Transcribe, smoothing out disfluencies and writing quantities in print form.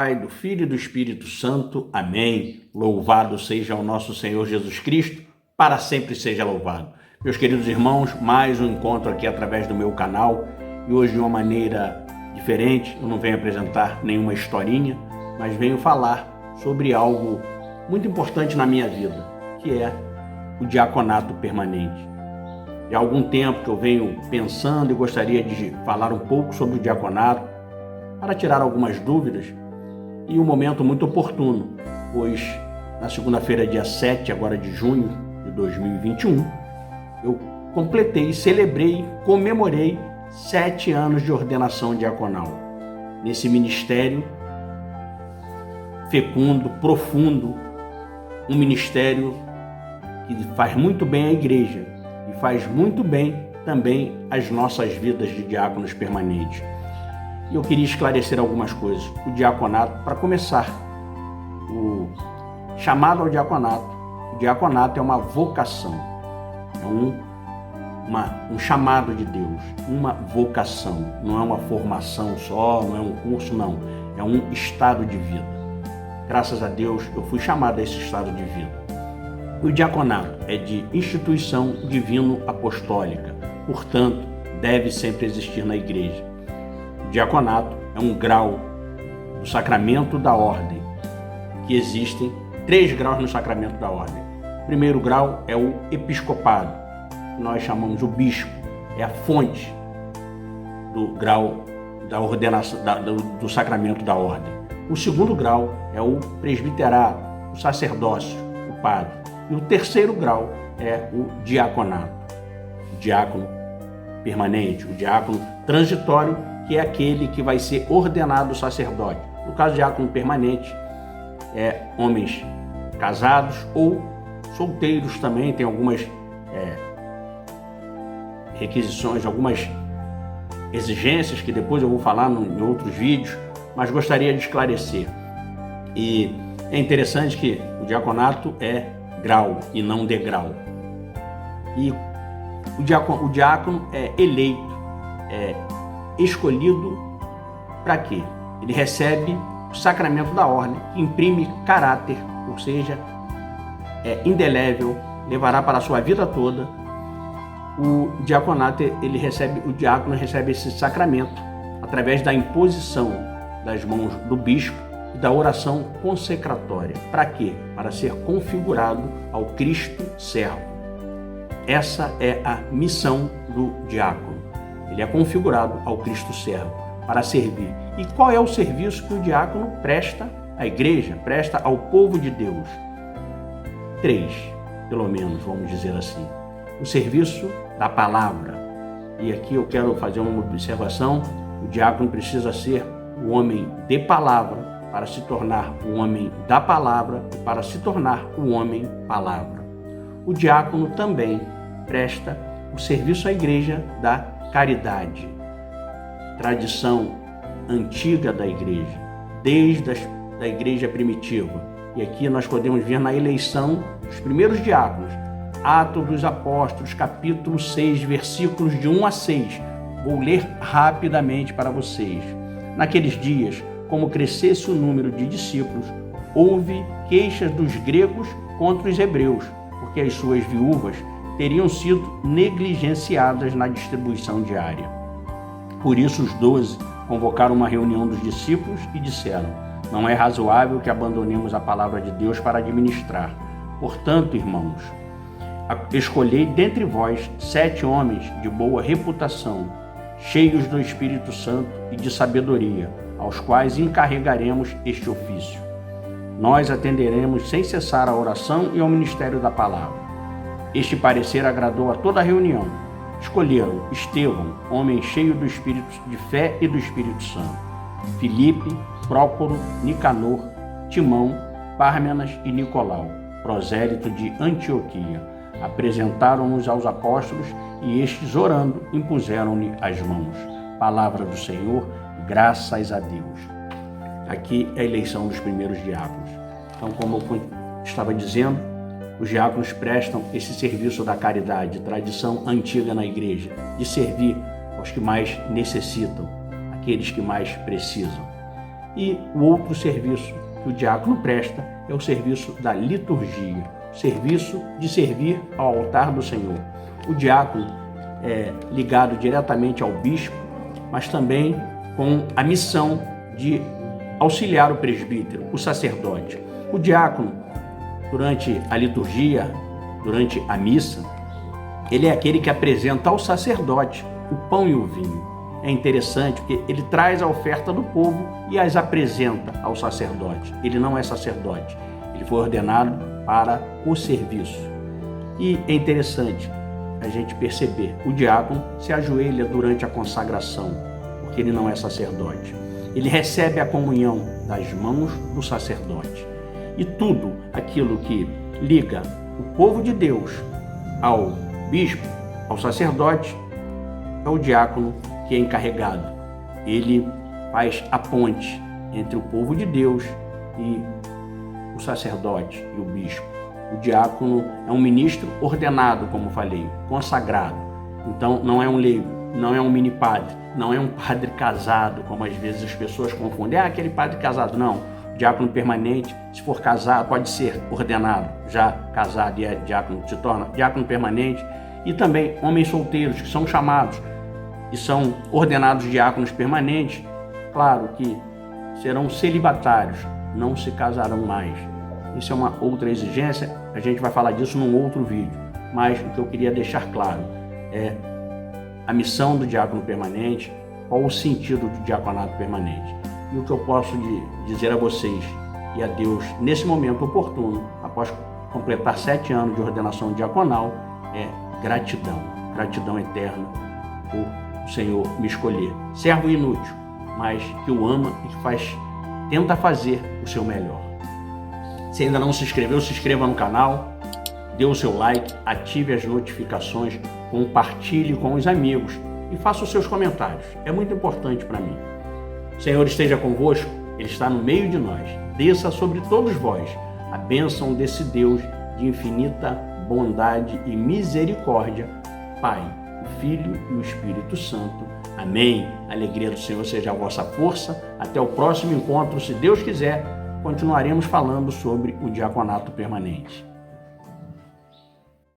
Pai, do Filho e do Espírito Santo. Amém. Louvado seja o nosso Senhor Jesus Cristo, para sempre seja louvado. Meus queridos irmãos, mais um encontro aqui através do meu canal, e hoje de uma maneira diferente. Eu não venho apresentar nenhuma historinha, mas venho falar sobre algo muito importante na minha vida, que é o diaconato permanente. Já há algum tempo que eu venho pensando e gostaria de falar um pouco sobre o diaconato, para tirar algumas dúvidas, e um momento muito oportuno, pois na segunda-feira, dia 7 agora de junho de 2021, eu completei, celebrei, comemorei 7 anos de ordenação diaconal, nesse ministério fecundo, profundo, um ministério que faz muito bem à igreja e faz muito bem também às nossas vidas de diáconos permanentes. E eu queria esclarecer algumas coisas. O diaconato, para começar, o chamado ao diaconato. O diaconato é uma vocação, é um chamado de Deus, uma vocação. Não é uma formação só, não é um curso, não. É um estado de vida. Graças a Deus, eu fui chamado a esse estado de vida. O diaconato é de instituição divino-apostólica, portanto, deve sempre existir na igreja. O diaconato é um grau do sacramento da ordem, que existem 3 graus no sacramento da ordem. O primeiro grau é o episcopado, que nós chamamos o bispo, é a fonte do grau da ordenação, do sacramento da ordem. O segundo grau é o presbiterato, o sacerdócio, o padre. E o terceiro grau é o diaconato, o diácono permanente, o diácono transitório, que é aquele que vai ser ordenado sacerdote. No caso, diácono permanente, homens casados ou solteiros também, tem algumas requisições, algumas exigências que depois eu vou falar em outros vídeos, mas gostaria de esclarecer. E é interessante que o diaconato é grau e não degrau. E o diácono é eleito, é escolhido para quê? Ele recebe o sacramento da ordem, que imprime caráter, ou seja, é indelével, levará para a sua vida toda. O diácono recebe esse sacramento através da imposição das mãos do bispo e da oração consecratória. Para quê? Para ser configurado ao Cristo servo. Essa é a missão do diácono. Ele é configurado ao Cristo servo para servir. E qual é o serviço que o diácono presta à igreja, presta ao povo de Deus? 3, pelo menos, vamos dizer assim. O serviço da palavra. E aqui eu quero fazer uma observação. O diácono precisa ser o homem de palavra para se tornar o homem da palavra e para se tornar o homem palavra. O diácono também presta o serviço à igreja da caridade, tradição antiga da igreja, desde a igreja primitiva. E aqui nós podemos ver na eleição dos primeiros diáconos, Atos dos Apóstolos, capítulo 6, versículos de 1 a 6. Vou ler rapidamente para vocês. Naqueles dias, como crescesse o número de discípulos, houve queixas dos gregos contra os hebreus, porque as suas viúvas teriam sido negligenciadas na distribuição diária. Por isso os 12 convocaram uma reunião dos discípulos e disseram: não é razoável que abandonemos a palavra de Deus para administrar. Portanto, irmãos, escolhei dentre vós 7 homens de boa reputação, cheios do Espírito Santo e de sabedoria, aos quais encarregaremos este ofício. Nós atenderemos sem cessar à oração e ao ministério da palavra. Este parecer agradou a toda a reunião. Escolheram Estevão, homem cheio do Espírito de fé e do Espírito Santo, Filipe, Prócoro, Nicanor, Timão, Pármenas e Nicolau, prosélito de Antioquia. Apresentaram-nos aos apóstolos e estes, orando, impuseram-lhe as mãos. Palavra do Senhor, graças a Deus. Aqui é a eleição dos primeiros diáconos. Então, como eu estava dizendo, os diáconos prestam esse serviço da caridade, tradição antiga na igreja, de servir aos que mais necessitam, aqueles que mais precisam. E o outro serviço que o diácono presta é o serviço da liturgia, o serviço de servir ao altar do Senhor. O diácono é ligado diretamente ao bispo, mas também com a missão de auxiliar o presbítero, o sacerdote. O diácono, durante a liturgia, durante a missa, ele é aquele que apresenta ao sacerdote o pão e o vinho. É interessante porque ele traz a oferta do povo e as apresenta ao sacerdote. Ele não é sacerdote, ele foi ordenado para o serviço. E é interessante a gente perceber, o diácono se ajoelha durante a consagração, porque ele não é sacerdote. Ele recebe a comunhão das mãos do sacerdote. E tudo aquilo que liga o povo de Deus ao bispo, ao sacerdote, é o diácono que é encarregado. Ele faz a ponte entre o povo de Deus e o sacerdote e o bispo. O diácono é um ministro ordenado, como falei, consagrado. Então não é um leigo, não é um mini padre, não é um padre casado, como às vezes as pessoas confundem. Aquele padre casado. Não. Diácono permanente, se for casado, pode ser ordenado, já casado e é diácono, se torna diácono permanente. E também homens solteiros que são chamados e são ordenados diáconos permanentes, claro que serão celibatários, não se casarão mais. Isso é uma outra exigência, a gente vai falar disso num outro vídeo, mas o que eu queria deixar claro é a missão do diácono permanente, qual o sentido do diaconato permanente. E o que eu posso dizer a vocês e a Deus nesse momento oportuno, após completar 7 anos de ordenação diaconal, é gratidão, gratidão eterna por o Senhor me escolher. Servo inútil, mas que o ama e que tenta fazer o seu melhor. Se ainda não se inscreveu, se inscreva no canal, dê o seu like, ative as notificações, compartilhe com os amigos e faça os seus comentários. É muito importante para mim. O Senhor esteja convosco, Ele está no meio de nós. Desça sobre todos vós a bênção desse Deus de infinita bondade e misericórdia, Pai, o Filho e o Espírito Santo. Amém. A alegria do Senhor seja a vossa força. Até o próximo encontro, se Deus quiser, continuaremos falando sobre o diaconato permanente.